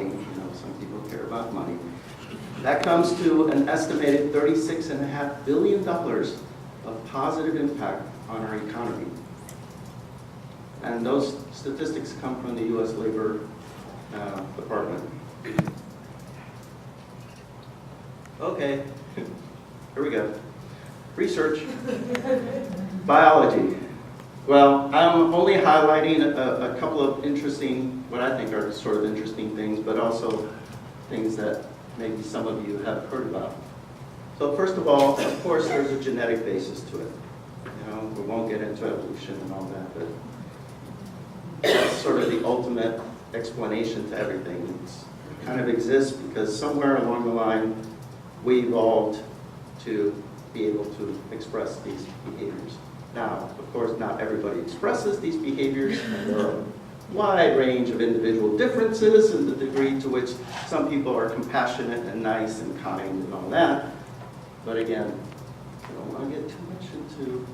money. Some people care about money. That comes to an estimated $36.5 billion of positive impact on our economy. And those statistics come from the U.S. Labor Department. Okay, here we go. Research. Biology. Well, I'm only highlighting a couple of interesting, what I think are sort of interesting things, but also things that maybe some of you have heard about. So first of all, of course, there's a genetic basis to it. We won't get into evolution and all that, but that's sort of the ultimate explanation to everything. It kind of exists because somewhere along the line, we evolved to be able to express these behaviors. Now, of course, not everybody expresses these behaviors, and there are a wide range of individual differences in the degree to which some people are compassionate and nice and kind and all that. But again, I don't want to get too much into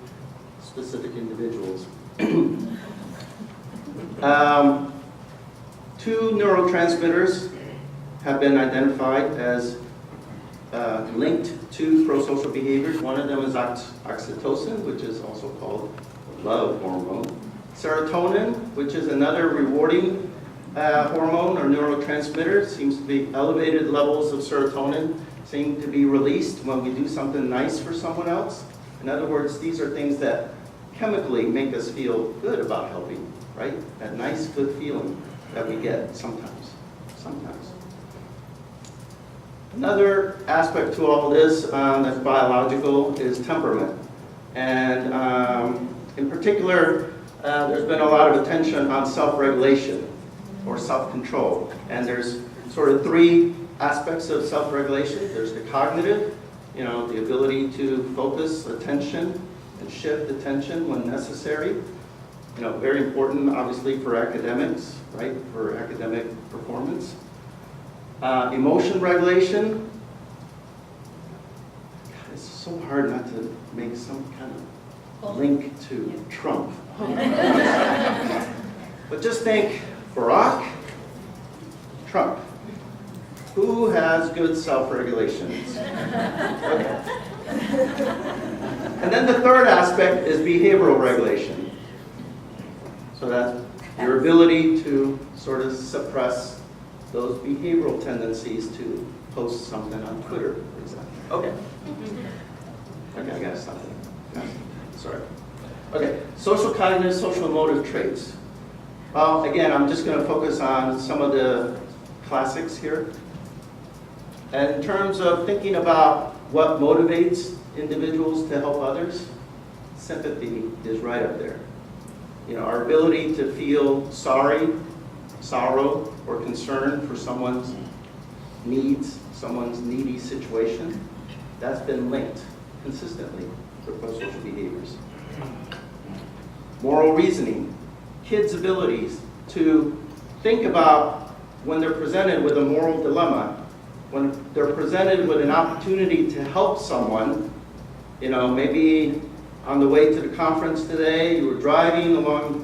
specific individuals. 2 neurotransmitters have been identified as linked to prosocial behaviors. One of them is oxytocin, which is also called love hormone. Serotonin, which is another rewarding hormone or neurotransmitter, seems to be elevated levels of serotonin seem to be released when we do something nice for someone else. In other words, these are things that chemically make us feel good about helping, right? That nice, good feeling that we get sometimes. Another aspect to all this that's biological is temperament. And in particular, there's been a lot of attention on self-regulation or self-control. And there's sort of 3 aspects of self-regulation. There's the cognitive, the ability to focus attention and shift attention when necessary. Very important, obviously, for academics, right? For academic performance. Emotion regulation. God, it's so hard not to make some kind of link to Trump. But just think, Barack, Trump. Who has good self-regulation? Okay. And then the third aspect is behavioral regulation. So that's your ability to sort of suppress those behavioral tendencies to post something on Twitter, for example. Okay, I got something. Sorry. Okay, social cognitive, social emotive traits. Well, again, I'm just going to focus on some of the classics here. And in terms of thinking about what motivates individuals to help others, sympathy is right up there. Our ability to feel sorrow, or concern for someone's needs, someone's needy situation, that's been linked consistently to prosocial behaviors. Moral reasoning, kids' abilities to think about when they're presented with a moral dilemma, when they're presented with an opportunity to help someone, maybe on the way to the conference today, you were driving along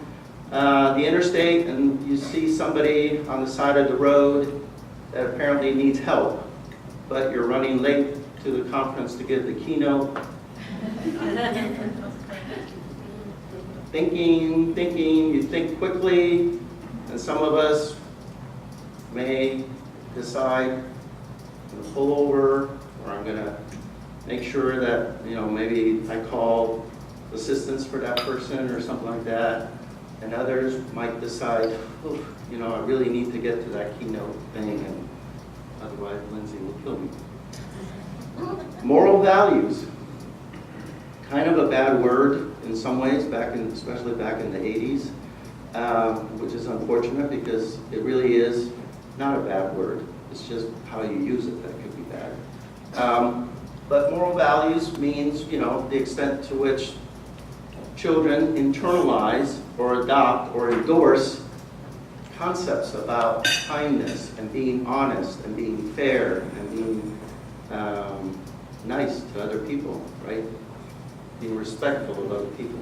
the interstate and you see somebody on the side of the road that apparently needs help, but you're running late to the conference to give the keynote. Thinking, you think quickly, and some of us may decide I'm going to pull over, or I'm going to make sure that, maybe I call assistance for that person or something like that. And others might decide, I really need to get to that keynote thing, and otherwise Lindsay will kill me. Moral values, kind of a bad word in some ways, especially back in the 80s, which is unfortunate because it really is not a bad word. It's just how you use it that could be bad. But moral values means, the extent to which children internalize or adopt or endorse concepts about kindness and being honest and being fair and being nice to other people, right? Being respectful of other people.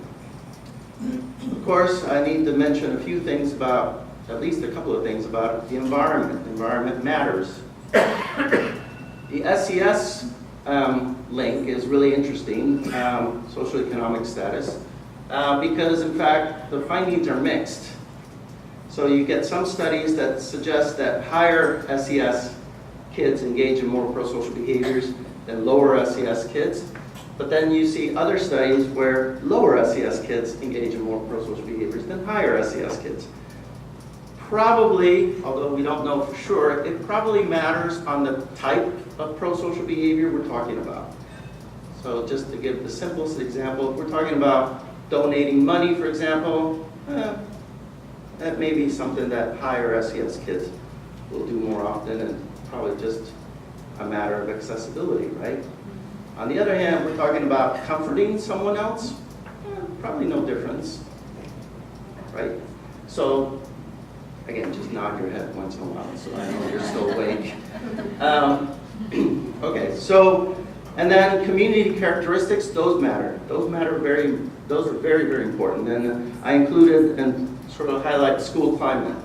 Of course, I need to mention a few things about at least a couple of things about the environment. The environment matters. The SES link is really interesting, socioeconomic status, because in fact the findings are mixed. So you get some studies that suggest that higher SES kids engage in more prosocial behaviors than lower SES kids. But then you see other studies where lower SES kids engage in more prosocial behaviors than higher SES kids. Probably, although we don't know for sure, it probably matters on the type of prosocial behavior we're talking about. So just to give the simplest example, if we're talking about donating money, for example, that may be something that higher SES kids will do more often, and probably just a matter of accessibility, right? On the other hand, we're talking about comforting someone else, probably no difference, right? So, again, just nod your head once in a while so I know you're still awake. Okay, so, and then community characteristics, those matter. Those are very, very important. And I included and sort of highlight school climate.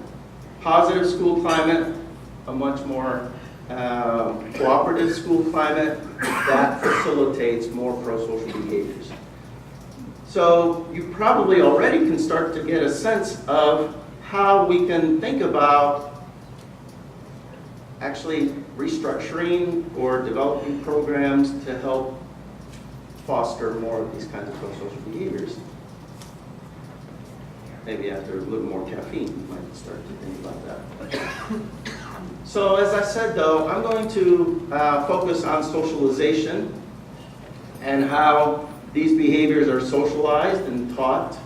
Positive school climate, a much more cooperative school climate that facilitates more prosocial behaviors. So you probably already can start to get a sense of how we can think about actually restructuring or developing programs to help foster more of these kinds of prosocial behaviors. Maybe after a little more caffeine, you might start to think about that. So as I said, though, I'm going to focus on socialization and how these behaviors are socialized and taught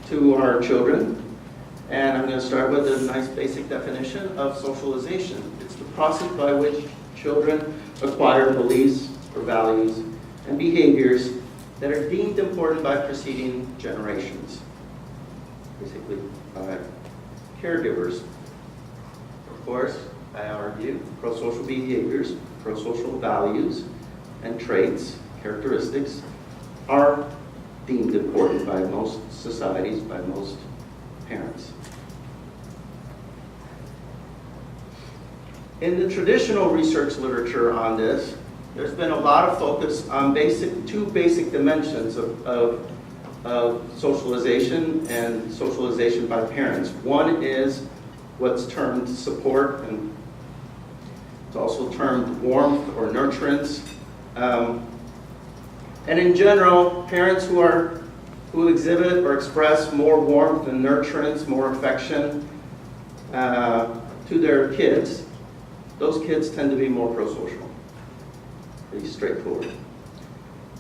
to our children. And I'm going to start with a nice basic definition of socialization. It's the process by which children acquire beliefs or values and behaviors that are deemed important by preceding generations, basically by caregivers. Of course, I argue prosocial behaviors, prosocial values, and traits, characteristics, are deemed important by most societies, by most parents. In the traditional research literature on this, there's been a lot of focus on two basic dimensions of socialization and socialization by parents. One is what's termed support, and it's also termed warmth or nurturance. And in general, parents who exhibit or express more warmth and nurturance, more affection to their kids, those kids tend to be more prosocial. Pretty straightforward.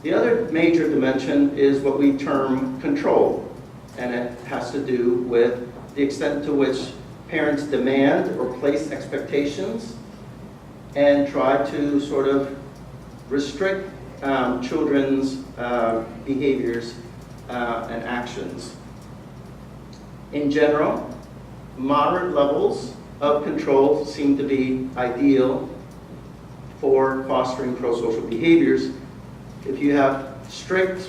The other major dimension is what we term control, and it has to do with the extent to which parents demand or place expectations and try to sort of restrict children's behaviors and actions. In general, moderate levels of control seem to be ideal for fostering prosocial behaviors. If you have strict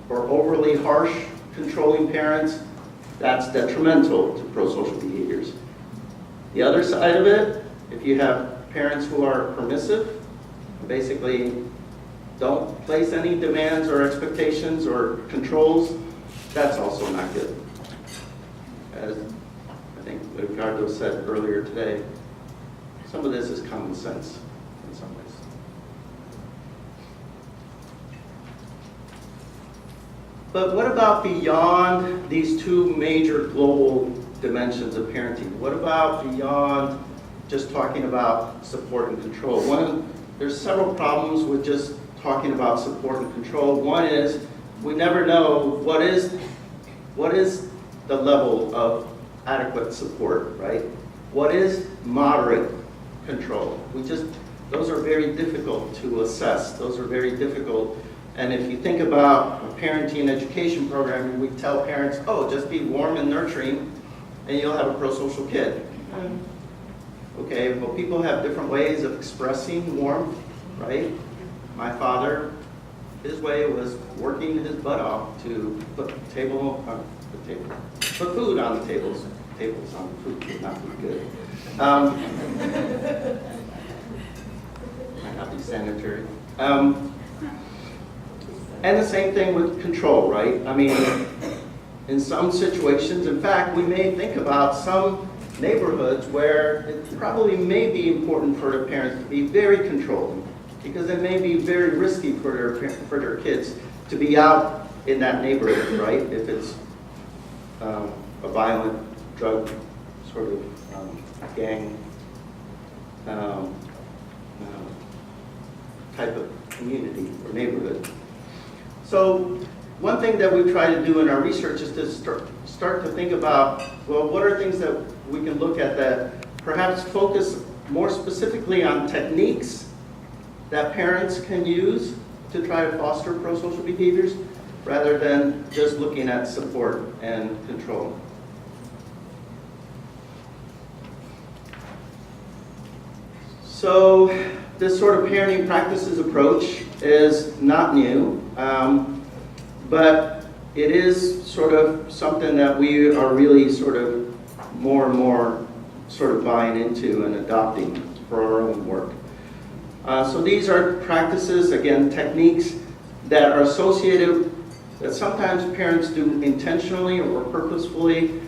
or overly harsh controlling parents, that's detrimental to prosocial behaviors. The other side of it, if you have parents who are permissive, basically don't place any demands or expectations or controls, that's also not good. As I think Carlo said earlier today, some of this is common sense in some ways. But what about beyond these two major global dimensions of parenting? What about beyond just talking about support and control? There's several problems with just talking about support and control. One is we never know what is the level of adequate support, right? What is moderate control? Those are very difficult to assess. Those are very difficult. And if you think about a parenting education program, we tell parents, oh, just be warm and nurturing, and you'll have a prosocial kid. Okay, well, people have different ways of expressing warmth, right? My father, his way was working his butt off to put food on the table tables on food would not be good. Might not be sanitary. And the same thing with control, right? I mean, in some situations, in fact, we may think about some neighborhoods where it probably may be important for the parents to be very controlling, because it may be very risky for their kids to be out in that neighborhood, right? If it's a violent drug sort of gang type of community or neighborhood. So one thing that we try to do in our research is to start to think about, well, what are things that we can look at that perhaps focus more specifically on techniques that parents can use to try to foster pro-social behaviors, rather than just looking at support and control. So this sort of parenting practices approach is not new, but it is sort of something that we are really sort of more and more sort of buying into and adopting for our own work. So these are practices, again, techniques that are associated, that sometimes parents do intentionally or purposefully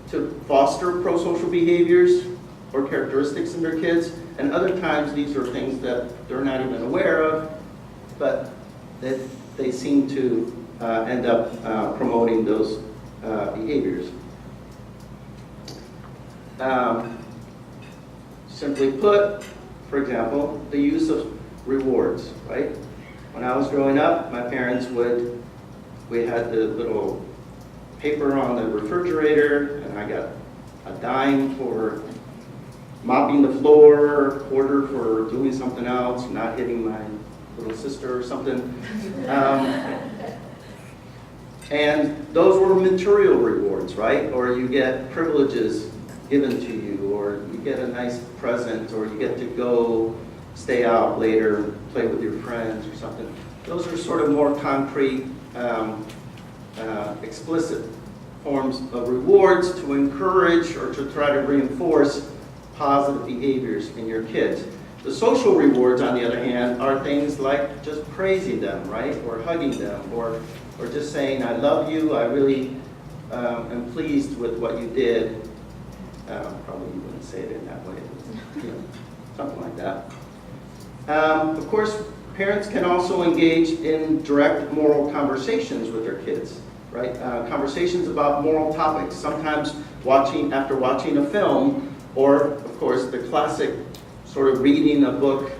to foster pro-social behaviors or characteristics in their kids, and other times these are things that they're not even aware of, but that they seem to end up promoting those behaviors. Simply put, for example, the use of rewards, right? When I was growing up, my parents we had the little paper on the refrigerator, and I got a dime for mopping the floor, a quarter for doing something else, not hitting my little sister or something. And those were material rewards, right? Or you get privileges given to you, or you get a nice present, or you get to go stay out later and play with your friends or something. Those are sort of more concrete, explicit forms of rewards to encourage or to try to reinforce positive behaviors in your kids. The social rewards, on the other hand, are things like just praising them, right? Or hugging them, or just saying, I love you, I really am pleased with what you did. Probably you wouldn't say it in that way, but, you know, something like that. Of course, parents can also engage in direct moral conversations with their kids, right? Conversations about moral topics, sometimes after watching a film, or, of course, the classic sort of reading a book,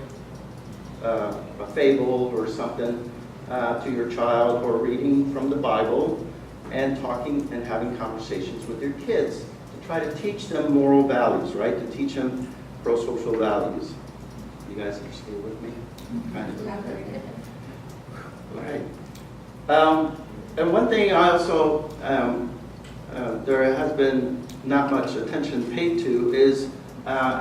a fable or something to your child, or reading from the Bible, and talking and having conversations with your kids to try to teach them moral values, right? To teach them pro-social values. You guys are still with me? Kind of. Okay. All right. And one thing I also, there has been not much attention paid to is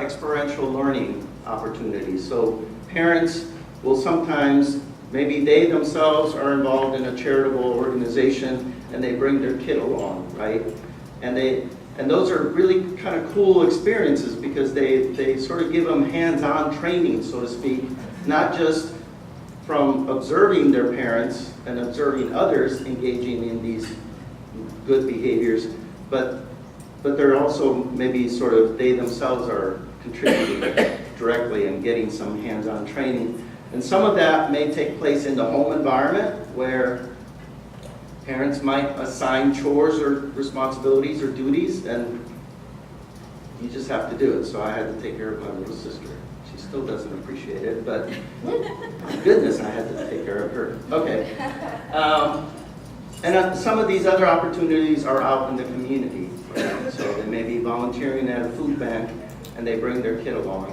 experiential learning opportunities. So parents will sometimes, maybe they themselves are involved in a charitable organization and they bring their kid along, right? And those are really kind of cool experiences because they sort of give them hands-on training, so to speak, not just from observing their parents and observing others engaging in these good behaviors, but they're also maybe sort of, they themselves are contributing directly and getting some hands-on training. And some of that may take place in the home environment where parents might assign chores or responsibilities or duties, and you just have to do it. So I had to take care of my little sister. She still doesn't appreciate it, but my goodness, I had to take care of her. Okay. And some of these other opportunities are out in the community. Right? So they may be volunteering at a food bank, and they bring their kid along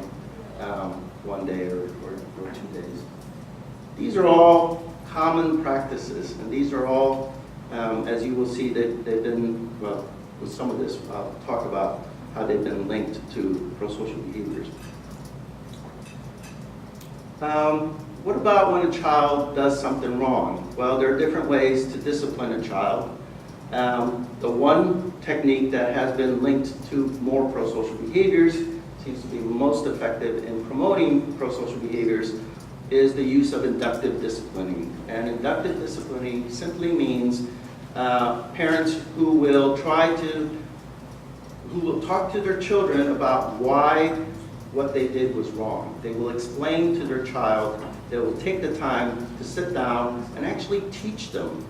one day or 2 days. These are all common practices, and these are all, as you will see, they've been, well, with some of this, I'll talk about how they've been linked to pro-social behaviors. What about when a child does something wrong? Well, there are different ways to discipline a child. The one technique that has been linked to more pro-social behaviors, seems to be most effective in promoting pro-social behaviors, is the use of inductive disciplining. And inductive disciplining simply means parents who will talk to their children about why what they did was wrong. They will explain to their child. They will take the time to sit down and actually teach them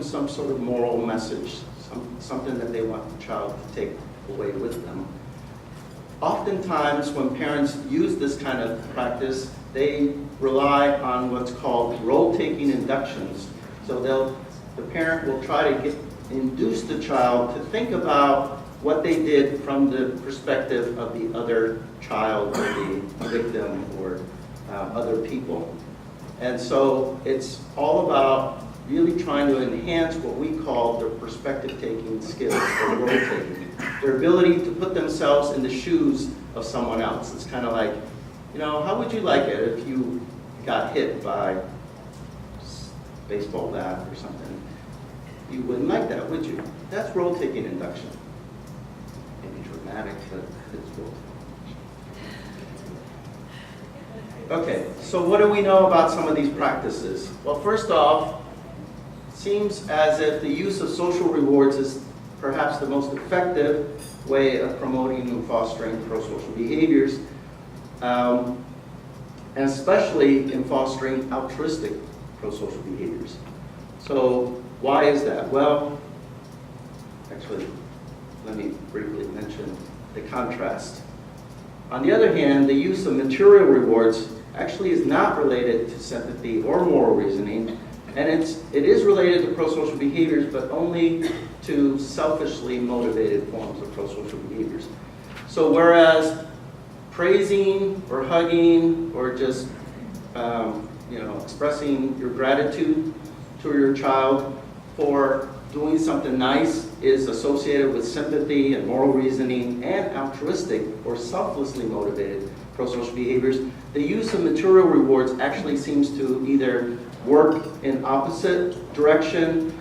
some sort of moral message, something that they want the child to take away with them. Oftentimes, when parents use this kind of practice, they rely on what's called role-taking inductions. So the parent will try to induce the child to think about what they did from the perspective of the other child or the victim or other people. And so it's all about really trying to enhance what we call their perspective-taking skills, or role-taking. Their ability to put themselves in the shoes of someone else. It's kind of like, how would you like it if you got hit by a baseball bat or something? You wouldn't like that, would you? That's role-taking induction. Maybe dramatic, but it's role-taking. Okay, so what do we know about some of these practices? Well, first off, it seems as if the use of social rewards is perhaps the most effective way of promoting and fostering pro-social behaviors, and especially in fostering altruistic pro-social behaviors. So why is that? Well, actually, let me briefly mention the contrast. On the other hand, the use of material rewards actually is not related to sympathy or moral reasoning, and it is related to pro-social behaviors, but only to selfishly motivated forms of pro-social behaviors. So whereas praising or hugging or just expressing your gratitude to your child for doing something nice is associated with sympathy and moral reasoning and altruistic or selflessly motivated pro-social behaviors, the use of material rewards actually seems to either work in opposite direction,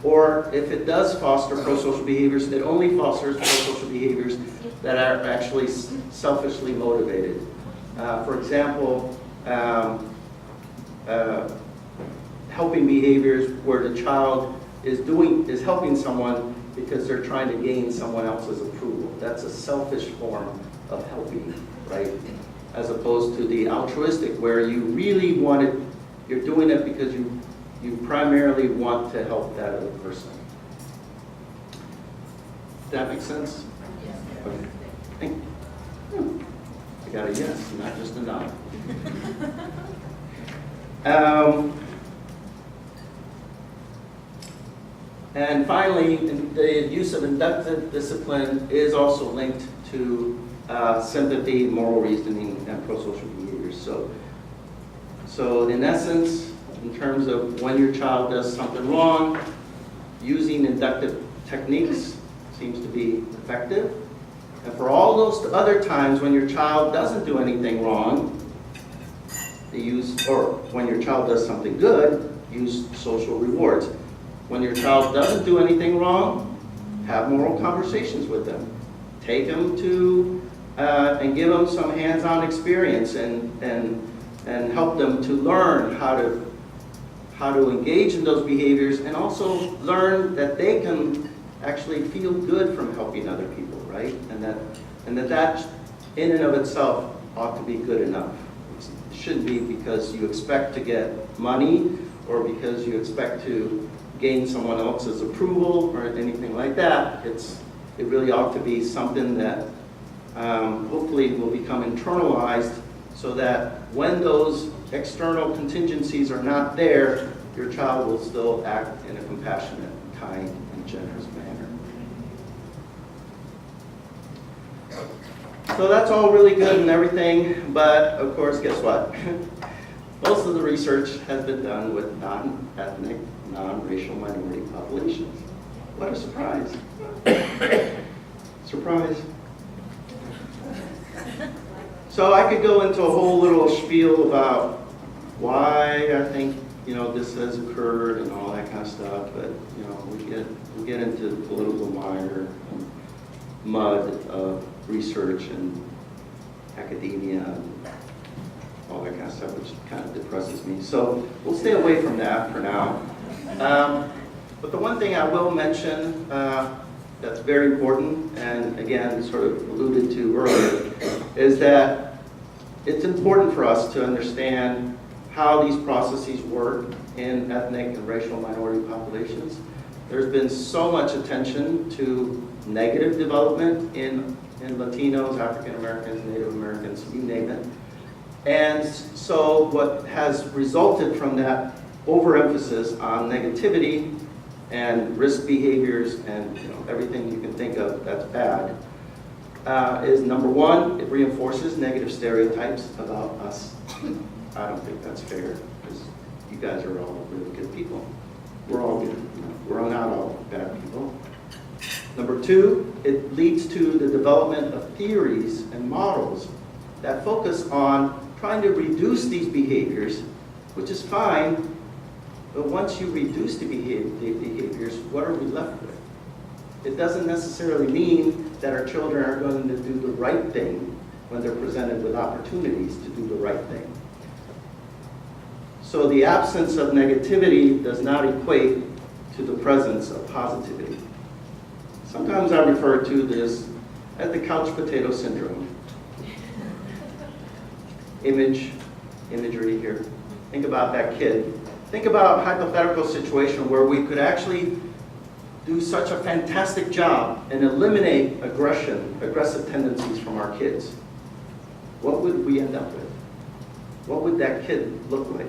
or if it does foster pro-social behaviors, it only fosters pro-social behaviors that are actually selfishly motivated. For example, helping behaviors where the child is helping someone because they're trying to gain someone else's approval. That's a selfish form of helping, right? As opposed to the altruistic, where you really you're doing it because you primarily want to help that other person. Does that make sense? Yes. Okay. Thank you. I got a yes, not just a nod. And finally, the use of inductive discipline is also linked to sympathy, moral reasoning, and pro-social behaviors. So in essence, in terms of when your child does something wrong, using inductive techniques seems to be effective. And for all those other times when your child doesn't do anything wrong, or when your child does something good, use social rewards. When your child doesn't do anything wrong, have moral conversations with them. Take them to, and give them some hands-on experience and help them to learn how to engage in those behaviors, and also learn that they can actually feel good from helping other people, right? And that in and of itself ought to be good enough. It shouldn't be because you expect to get money or because you expect to gain someone else's approval or anything like that. It really ought to be something that hopefully will become internalized, so that when those external contingencies are not there, your child will still act in a compassionate, kind, and generous manner. So that's all really good and everything, but of course, guess what? Most of the research has been done with non-ethnic, non-racial minority populations. What a surprise. Surprise. So I could go into a whole little spiel about why I think this has occurred and all that kind of stuff, but, we get into the political mire and mud of research and academia and all that kind of stuff, which kind of depresses me. So we'll stay away from that for now. But the one thing I will mention that's very important, and again, sort of alluded to earlier, is that it's important for us to understand how these processes work in ethnic and racial minority populations. There's been so much attention to negative development in Latinos, African Americans, Native Americans, you name it. And so what has resulted from that overemphasis on negativity and risk behaviors and everything you can think of that's bad is, number one, it reinforces negative stereotypes about us. I don't think that's fair, because you guys are all really good people. We're all good. We're not all bad people. Number two, it leads to the development of theories and models that focus on trying to reduce these behaviors, which is fine, but once you reduce the behaviors, what are we left with? It doesn't necessarily mean that our children are going to do the right thing when they're presented with opportunities to do the right thing. So the absence of negativity does not equate to the presence of positivity. Sometimes I refer to this as the couch potato syndrome. Imagery here. Think about that kid. Think about a hypothetical situation where we could actually do such a fantastic job and eliminate aggressive tendencies from our kids. What would we end up with? What would that kid look like?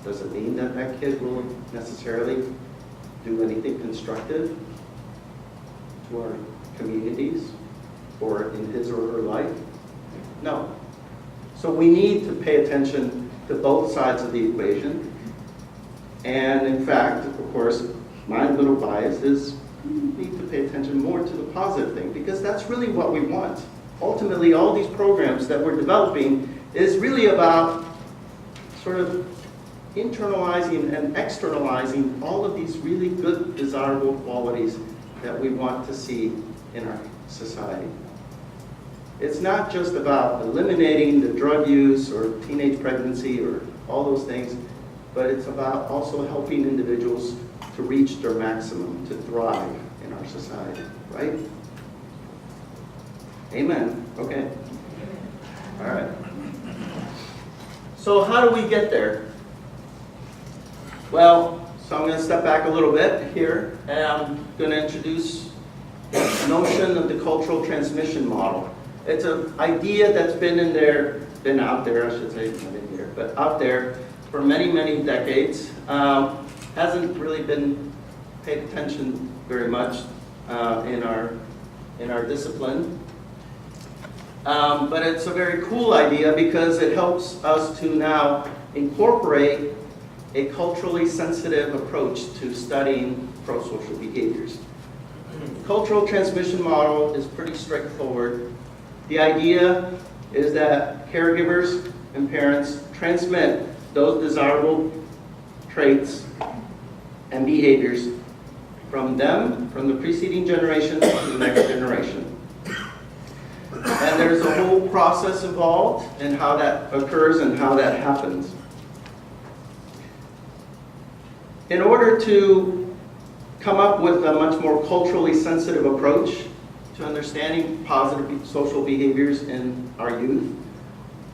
Does it mean that that kid will necessarily do anything constructive to our communities or in his or her life? No. So we need to pay attention to both sides of the equation. And in fact, of course, my little bias is we need to pay attention more to the positive thing, because that's really what we want. Ultimately, all these programs that we're developing is really about sort of internalizing and externalizing all of these really good, desirable qualities that we want to see in our society. It's not just about eliminating the drug use or teenage pregnancy or all those things, but it's about also helping individuals to reach their maximum, to thrive in our society, right? Amen. Okay. All right. So how do we get there? Well, so I'm going to step back a little bit here, and I'm going to introduce the notion of the cultural transmission model. It's an idea that's been out there, I should say, not in here, but out there for many, many decades. Hasn't really been paid attention very much in our discipline. But it's a very cool idea because it helps us to now incorporate a culturally sensitive approach to studying prosocial behaviors. Cultural transmission model is pretty straightforward. The idea is that caregivers and parents transmit those desirable traits and behaviors from the preceding generation to the next generation. And there's a whole process involved in how that occurs and how that happens. In order to come up with a much more culturally sensitive approach to understanding positive social behaviors in our youth,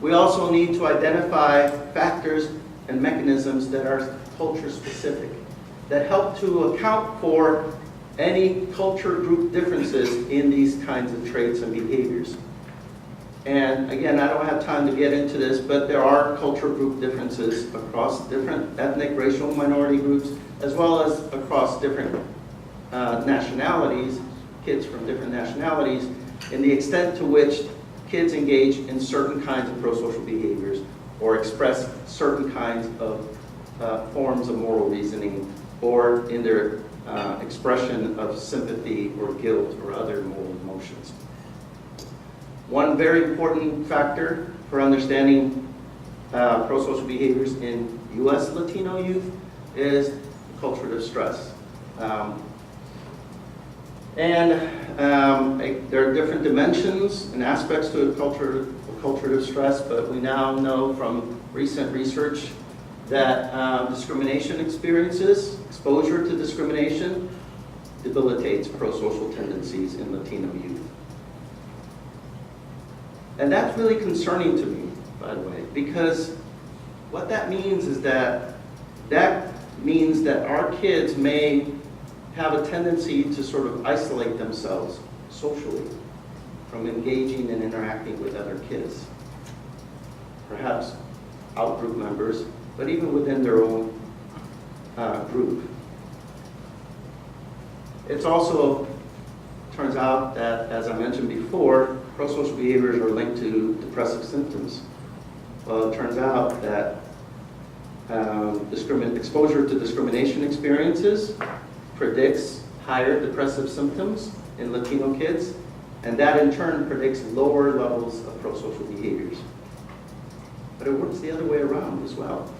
we also need to identify factors and mechanisms that are culture specific, that help to account for any culture group differences in these kinds of traits and behaviors. And again, I don't have time to get into this, but there are culture group differences across different ethnic, racial minority groups, as well as across different nationalities, kids from different nationalities, in the extent to which kids engage in certain kinds of prosocial behaviors or express certain kinds of forms of moral reasoning, or in their expression of sympathy or guilt or other moral emotions. One very important factor for understanding prosocial behaviors in U.S. Latino youth is culture of stress. There are different dimensions and aspects to a culture of stress, but we now know from recent research that discrimination experiences, exposure to discrimination, debilitates pro-social tendencies in Latino youth. And that's really concerning to me, by the way, because what that means is that our kids may have a tendency to sort of isolate themselves socially from engaging and interacting with other kids. Perhaps out-group members, but even within their own group. It's also, turns out that, as I mentioned before, prosocial behaviors are linked to depressive symptoms. Well, it turns out that exposure to discrimination experiences predicts higher depressive symptoms in Latino kids, and that in turn predicts lower levels of prosocial behaviors. But it works the other way around as well.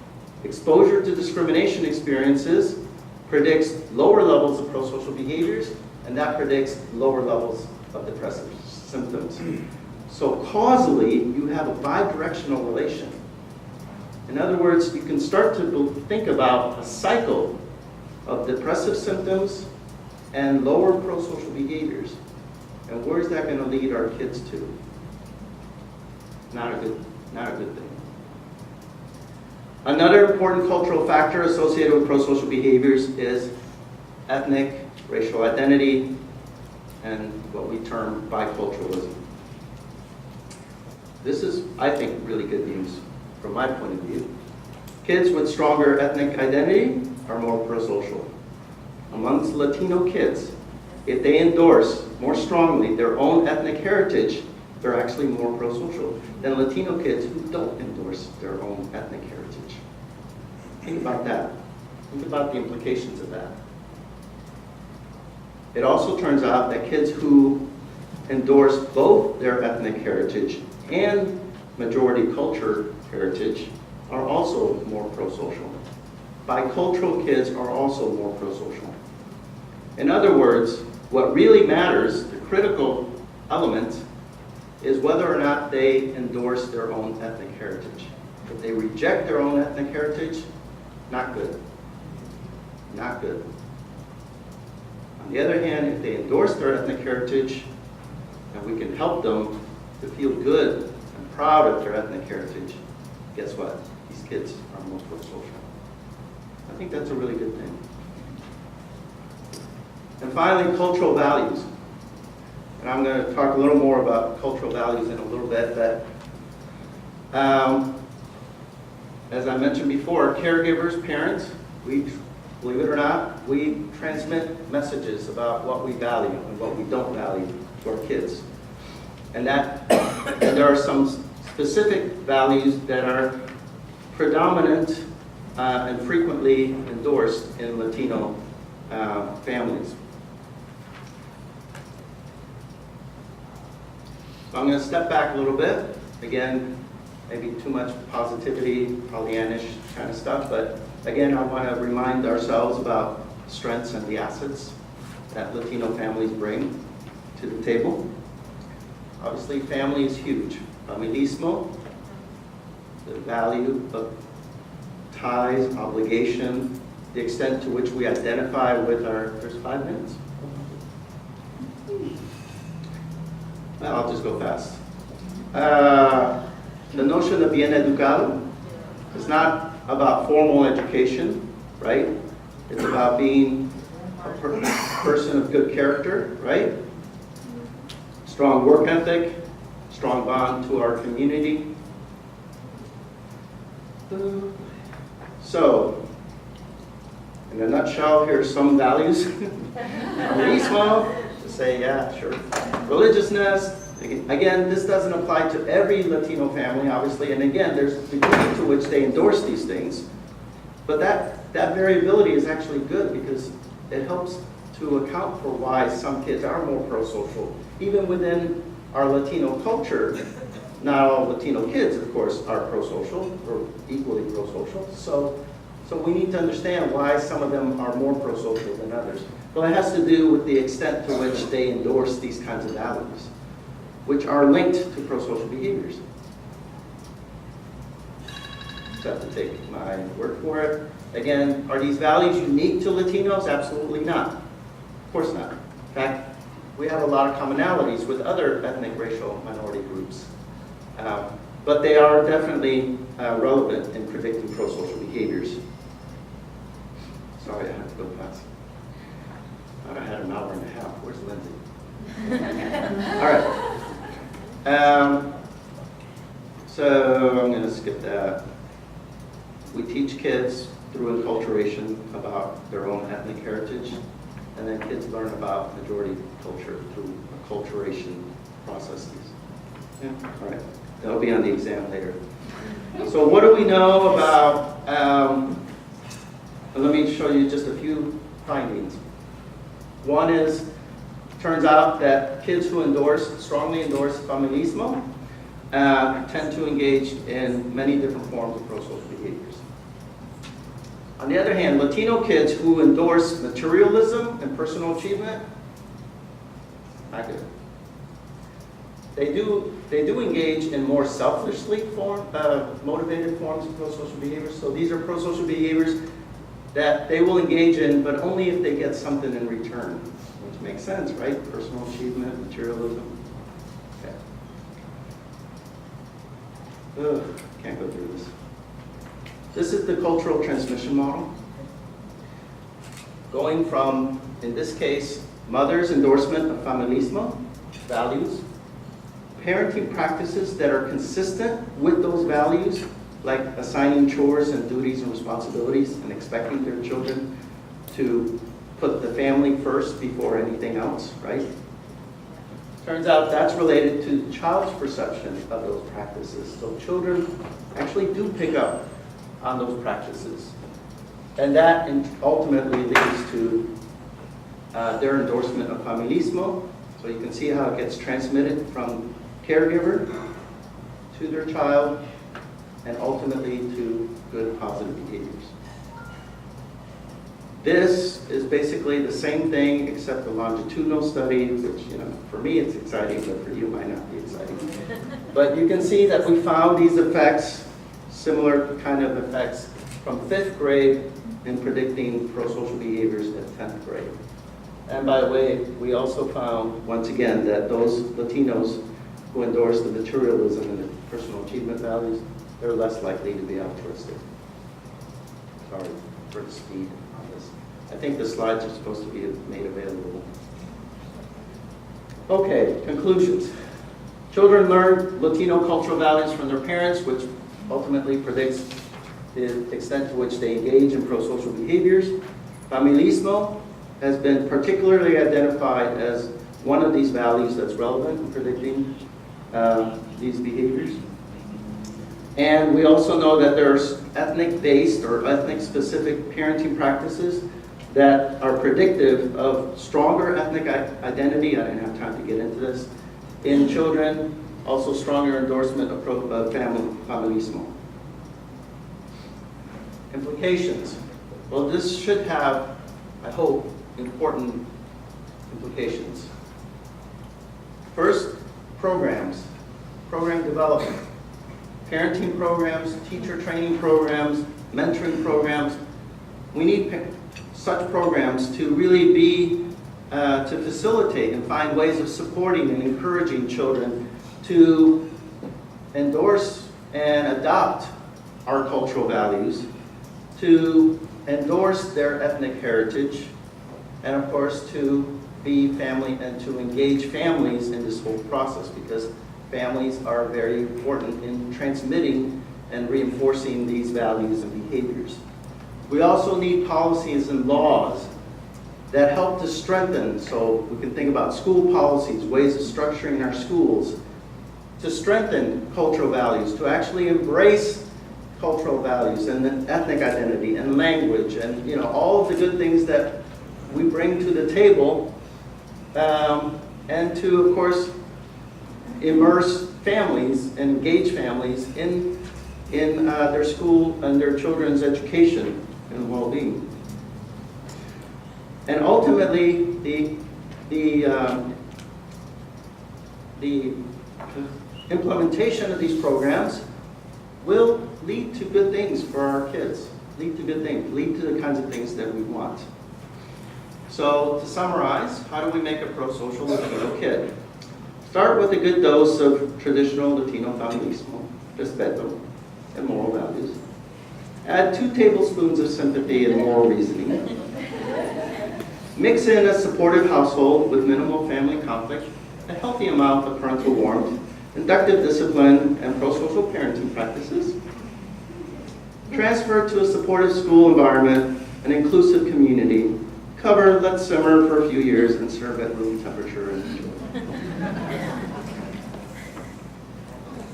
Exposure to discrimination experiences predicts lower levels of prosocial behaviors, and that predicts lower levels of depressive symptoms. So causally, you have a bidirectional relation. In other words, you can start to think about a cycle of depressive symptoms and lower prosocial behaviors. And where's that going to lead our kids to? Not a good thing. Another important cultural factor associated with prosocial behaviors is ethnic, racial identity, and what we term biculturalism. This is, I think, really good news from my point of view. Kids with stronger ethnic identity are more prosocial. Amongst Latino kids, if they endorse more strongly their own ethnic heritage, they're actually more prosocial than Latino kids who don't endorse their own ethnic heritage. Think about that. Think about the implications of that. It also turns out that kids who endorse both their ethnic heritage and majority culture heritage are also more prosocial. Bicultural kids are also more prosocial. In other words, what really matters, the critical element, is whether or not they endorse their own ethnic heritage. If they reject their own ethnic heritage, not good. Not good. On the other hand, if they endorse their ethnic heritage, and we can help them to feel good and proud of their ethnic heritage, guess what? These kids are more prosocial. I think that's a really good thing. And finally, cultural values. And I'm going to talk a little more about cultural values in a little bit, but as I mentioned before, caregivers, parents, we, believe it or not, we transmit messages about what we value and what we don't value to our kids. And there are some specific values that are predominant and frequently endorsed in Latino families. So I'm going to step back a little bit. Again, maybe too much positivity, Pollyannish kind of stuff, but again, I want to remind ourselves about strengths and the assets that Latino families bring to the table. Obviously, family is huge. Familismo, the value of ties, obligation, the extent to which we identify with our, there's 5 minutes. Well, I'll just go fast. The notion of bien educado is not about formal education, right? It's about being a person of good character, right? Strong work ethic, strong bond to our community. So, in a nutshell, here's some values. Realismo, to say, yeah, sure. Religiousness. Again, this doesn't apply to every Latino family, obviously, and again, there's a degree to which they endorse these things. But that variability is actually good because it helps to account for why some kids are more prosocial. Even within our Latino culture, not all Latino kids, of course, are pro-social or equally pro-social. So we need to understand why some of them are more pro-social than others. Well, it has to do with the extent to which they endorse these kinds of values, which are linked to pro-social behaviors. Just have to take my word for it. Again, are these values unique to Latinos? Absolutely not. Of course not. In fact, we have a lot of commonalities with other ethnic racial minority groups. But they are definitely relevant in predicting pro-social behaviors. Sorry, I have to go fast. I had an hour and a half. Where's Lindsay? All right. So I'm going to skip that. We teach kids through enculturation about their own ethnic heritage, and then kids learn about majority culture through acculturation processes. Yeah, all right. That'll be on the exam later. So what do we know about, let me show you just a few findings. One is, turns out that kids who strongly endorse familismo tend to engage in many different forms of pro-social behaviors. On the other hand, Latino kids who endorse materialism and personal achievement, not good. They do engage in more selfishly motivated forms of pro-social behaviors. So these are pro-social behaviors that they will engage in, but only if they get something in return, which makes sense, right? Personal achievement, materialism. Okay. Ugh, can't go through this. This is the cultural transmission model. Going from, in this case, mother's endorsement of familismo, values, parenting practices that are consistent with those values, like assigning chores and duties and responsibilities and expecting their children to put the family first before anything else, right? Turns out that's related to the child's perception of those practices. So children actually do pick up on those practices. And that ultimately leads to their endorsement of familismo. So you can see how it gets transmitted from caregiver to their child, and ultimately to good positive behaviors. This is basically the same thing except a longitudinal study, which, for me it's exciting, but for you it might not be exciting. But you can see that we found these effects, similar kind of effects, from 5th grade in predicting pro-social behaviors at 10th grade. And by the way, we also found, once again, that those Latinos who endorse the materialism and the personal achievement values, they're less likely to be altruistic. Sorry for the speed on this. I think the slides are supposed to be made available. Okay, conclusions. Children learn Latino cultural values from their parents, which ultimately predicts the extent to which they engage in pro-social behaviors. Familismo has been particularly identified as one of these values that's relevant in predicting these behaviors. And we also know that there's ethnic-based or ethnic-specific parenting practices that are predictive of stronger ethnic identity. I didn't have time to get into this. In children, also stronger endorsement of familismo. Implications. Well, this should have, I hope, important implications. First, program development. Parenting programs, teacher training programs, mentoring programs. We need such programs to really be, to facilitate and find ways of supporting and encouraging children to endorse and adopt our cultural values, to endorse their ethnic heritage, and of course to be family and to engage families in this whole process, because families are very important in transmitting and reinforcing these values and behaviors. We also need policies and laws that help to strengthen, so we can think about school policies, ways of structuring our schools, to strengthen cultural values, to actually embrace cultural values and ethnic identity and language and all of the good things that we bring to the table, and to, of course, immerse families and engage families in their school and their children's education and well-being. And ultimately, the implementation of these programs will lead to good things for our kids, lead to good things, lead to the kinds of things that we want. So to summarize, how do we make a pro-social Latino kid? Start with a good dose of traditional Latino familismo, respeto, and moral values. Add 2 tablespoons of sympathy and moral reasoning. Mix in a supportive household with minimal family conflict, a healthy amount of parental warmth, inductive discipline, and pro-social parenting practices. Transfer to a supportive school environment, an inclusive community. Cover, let simmer for a few years, and serve at room temperature and enjoy.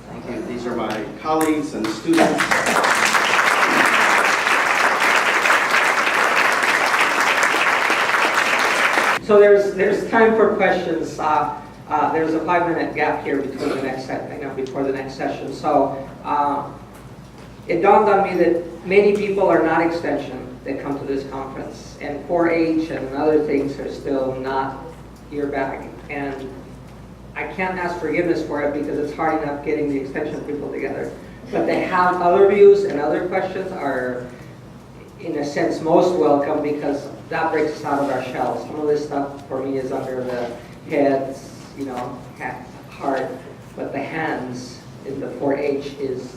Thank you. These are my colleagues and students. So there's time for questions. There's a 5-minute gap here between the next before the next session. So it dawned on me that many people are not extension that come to this conference, and 4-H and other things are still not your bag. And I can't ask forgiveness for it because it's hard enough getting the extension people together. But they have other views and other questions are, in a sense, most welcome because that breaks us out of our shells. Some of this stuff for me is under the heads, heart, but the hands in the 4-H is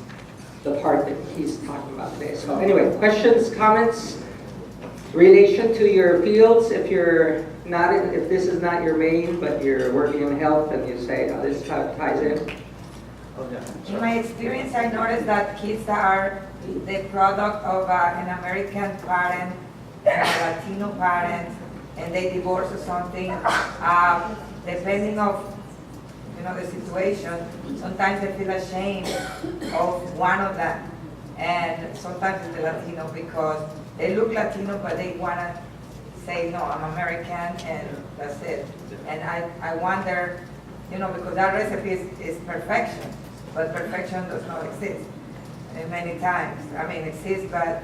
the part that he's talking about today. So anyway, questions, comments, relation to your fields. If you're not, if this is not your main, but you're working in health, and you say, oh, this ties in. Oh, yeah. In my experience, I noticed that kids are the product of an American parent and a Latino parent, and they divorce or something. Depending of the situation, sometimes they feel ashamed of one of them, and sometimes it's the Latino because they look Latino, but they want to say, no, I'm American, and that's it. And I wonder, because that recipe is perfection, but perfection does not exist many times. I mean, it exists, but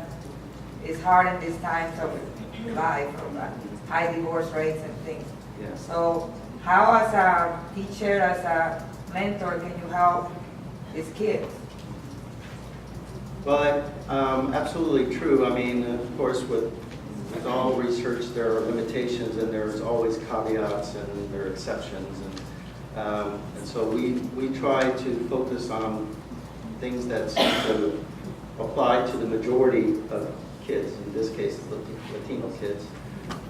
it's hard in these times of life, of high divorce rates and things. Yeah. So how, as a teacher, as a mentor, can you help these kids? Well, absolutely true. I mean, of course, with all research, there are limitations, and there's always caveats, and there are exceptions, and so we try to focus on things that seem to apply to the majority of kids, in this case, Latino kids.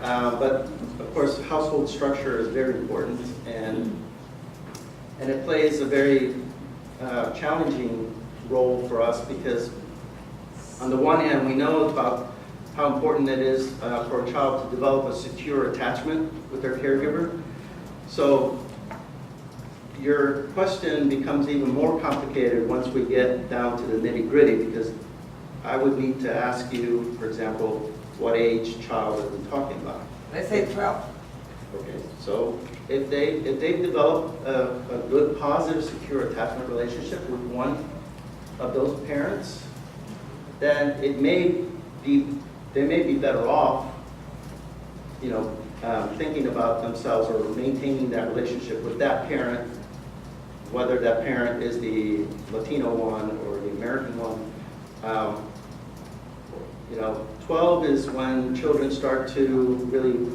But of course, household structure is very important, and it plays a very challenging role for us because, on the one hand, we know about how important it is for a child to develop a secure attachment with their caregiver. So your question becomes even more complicated once we get down to the nitty-gritty, because I would need to ask you, for example, what age child are we talking about? Let's say 12. Okay, so if they've developed a good, positive, secure attachment relationship with one of those parents, then they may be better off, thinking about themselves or maintaining that relationship with that parent, whether that parent is the Latino one or the American one. 12 is when children start to really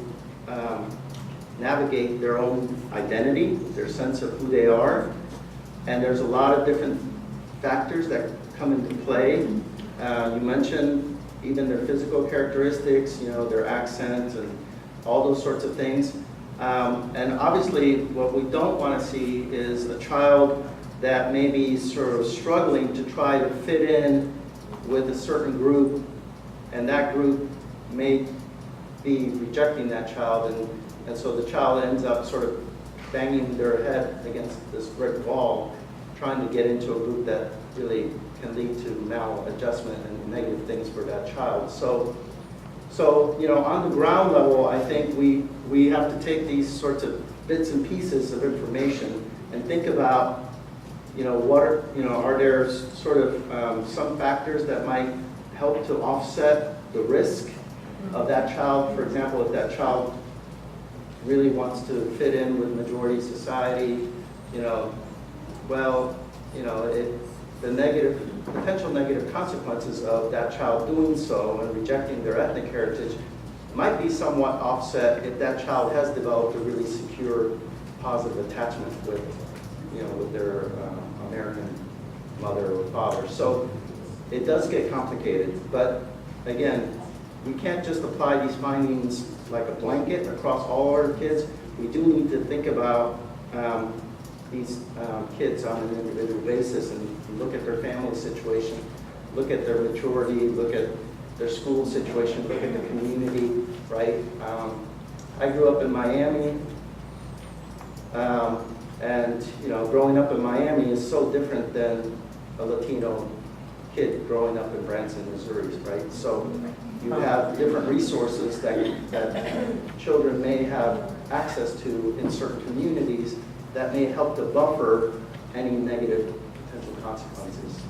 navigate their own identity, their sense of who they are, and there's a lot of different factors that come into play. You mentioned even their physical characteristics, their accent and all those sorts of things. And obviously what we don't want to see is a child that may be sort of struggling to try to fit in with a certain group, and that group may be rejecting that child, and so the child ends up sort of banging their head against this brick wall, trying to get into a group that really can lead to maladjustment and negative things for that child. So on the ground level, I think we have to take these sorts of bits and pieces of information and think about, what are, are there sort of some factors that might help to offset the risk of that child? For example, if that child really wants to fit in with majority society, the potential negative consequences of that child doing so and rejecting their ethnic heritage might be somewhat offset if that child has developed a really secure, positive attachment with their American mother or father. So it does get complicated, but again, we can't just apply these findings like a blanket across all our kids. We do need to think about these kids on an individual basis and look at their family situation, look at their maturity, look at their school situation, look at the community, right? I grew up in Miami, and growing up in Miami is so different than a Latino kid growing up in Branson, Missouri, right? So you have different resources that children may have access to in certain communities that may help to buffer any negative potential consequences.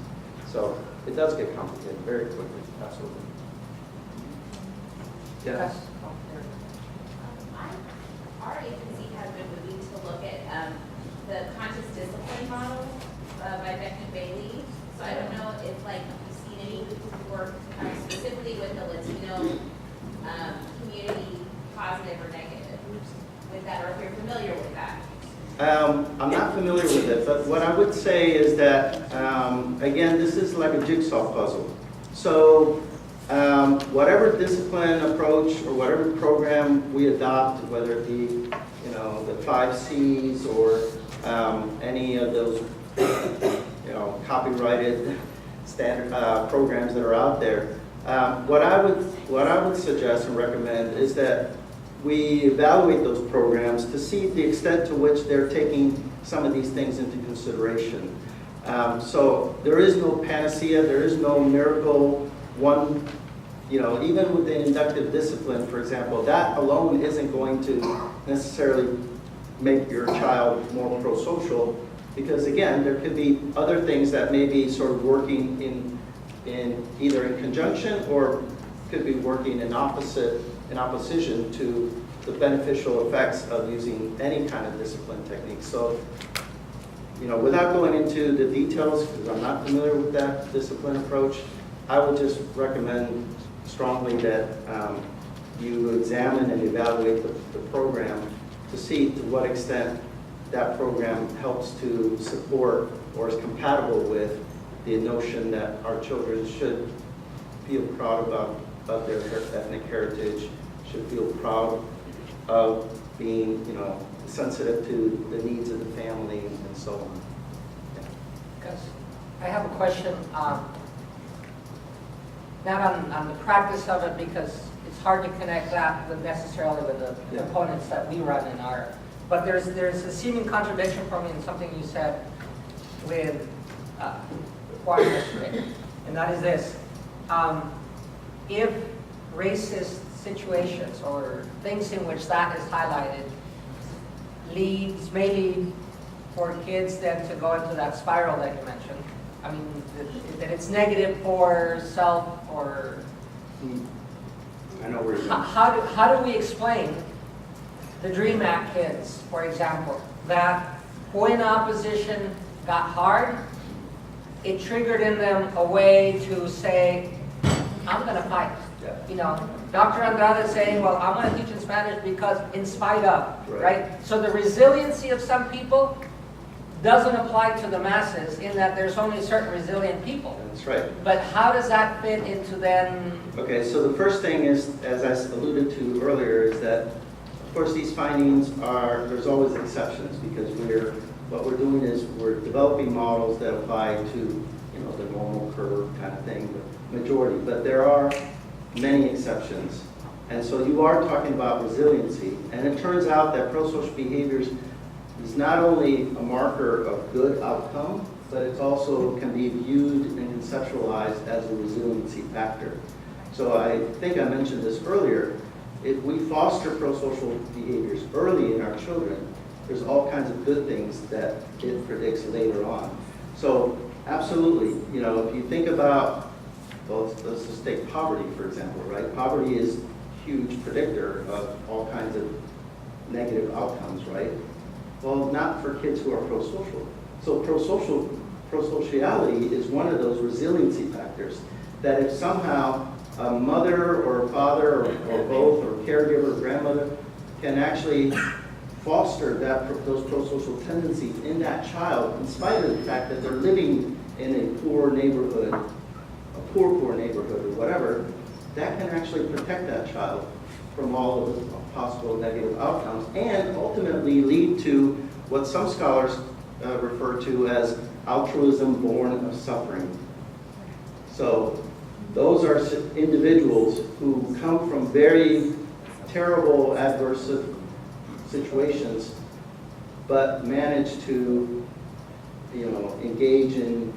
So it does get complicated very quickly, absolutely. Yes? Our agency has been moving to look at the conscious discipline model by Beck and Bailey. So I don't know if you've seen any work specifically with the Latino community, positive or negative, with that, or if you're familiar with that. I'm not familiar with it, but what I would say is that, again, this is like a jigsaw puzzle. So whatever discipline approach or whatever program we adopt, whether it be, the 5 C's or any of those, copyrighted standard programs that are out there, what I would suggest and recommend is that we evaluate those programs to see the extent to which they're taking some of these things into consideration. So there is no panacea, there is no miracle one, even with the inductive discipline, for example, that alone isn't going to necessarily make your child more pro-social, because again, there could be other things that may be sort of working in either in conjunction or could be working in opposition to the beneficial effects of using any kind of discipline technique. So, without going into the details, because I'm not familiar with that discipline approach, I would just recommend strongly that you examine and evaluate the program to see to what extent that program helps to support or is compatible with the notion that our children should feel proud about their ethnic heritage, should feel proud of being, sensitive to the needs of the family and so on. Yes. I have a question, not on the practice of it, because it's hard to connect that necessarily with the components that we run in our, but there's a seeming contradiction for me in something you said with Juan yesterday, and that is this. If racist situations or things in which that is highlighted may lead for kids then to go into that spiral that you mentioned. I mean, that it's negative for self or... I know where you're going. How do we explain the DREAM Act kids, for example, that when opposition got hard, it triggered in them a way to say, I'm going to fight. Yeah. Dr. Andrade is saying, well, I'm going to teach in Spanish because in spite of, Right. So the resiliency of some people doesn't apply to the masses in that there's only certain resilient people. That's right. But how does that fit into then? Okay, so the first thing is, as I alluded to earlier, is that, of course, these findings there's always exceptions, because what we're doing is we're developing models that apply to, the normal curve kind of thing, the majority, but there are many exceptions. And so you are talking about resiliency, and it turns out that pro-social behaviors is not only a marker of good outcome, but it also can be viewed and conceptualized as a resiliency factor. So I think I mentioned this earlier. If we foster pro-social behaviors early in our children, there's all kinds of good things that it predicts later on. So absolutely, you know, if you think about, well, let's just take poverty, for example, right? Poverty is a huge predictor of all kinds of negative outcomes, right? Well, not for kids who are pro-social. So pro-sociality is one of those resiliency factors that if somehow a mother or a father or both or caregiver or grandmother can actually foster those pro-social tendencies in that child in spite of the fact that they're living in a poor neighborhood, a poor neighborhood or whatever, that can actually protect that child from all of the possible negative outcomes and ultimately lead to what some scholars refer to as altruism born of suffering. So those are individuals who come from very terrible adverse situations, but manage to, you know, engage in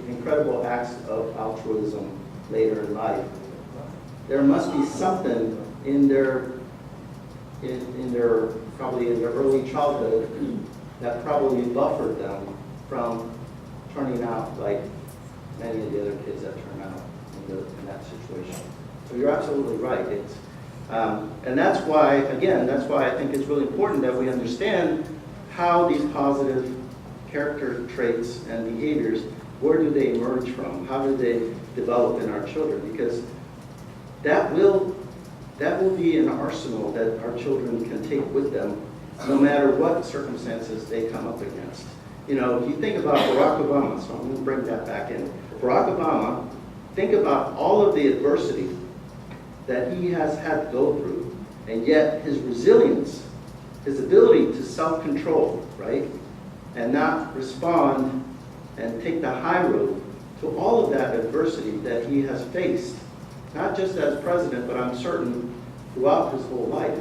incredible acts of altruism later in life. There must be something in their probably in their early childhood that probably buffered them from turning out like many of the other kids that turn out in that situation. So you're absolutely right. It's and that's why, again, that's why I think it's really important that we understand how these positive character traits and behaviors, where do they emerge from? How do they develop in our children? Because that will be an arsenal that our children can take with them no matter what circumstances they come up against. You know, if you think about Barack Obama, so I'm going to bring that back in. Barack Obama, think about all of the adversity that he has had to go through, and yet his resilience, his ability to self-control, right, and not respond and take the high road to all of that adversity that he has faced, not just as president, but I'm certain throughout his whole life.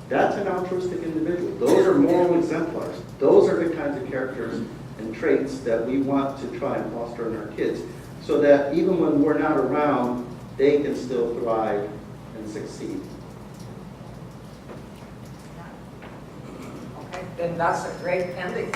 That's an altruistic individual. Those are moral exemplars. Those are the kinds of characters and traits that we want to try and foster in our kids, so that even when we're not around, they can still thrive and succeed. Okay, then that's a great ending.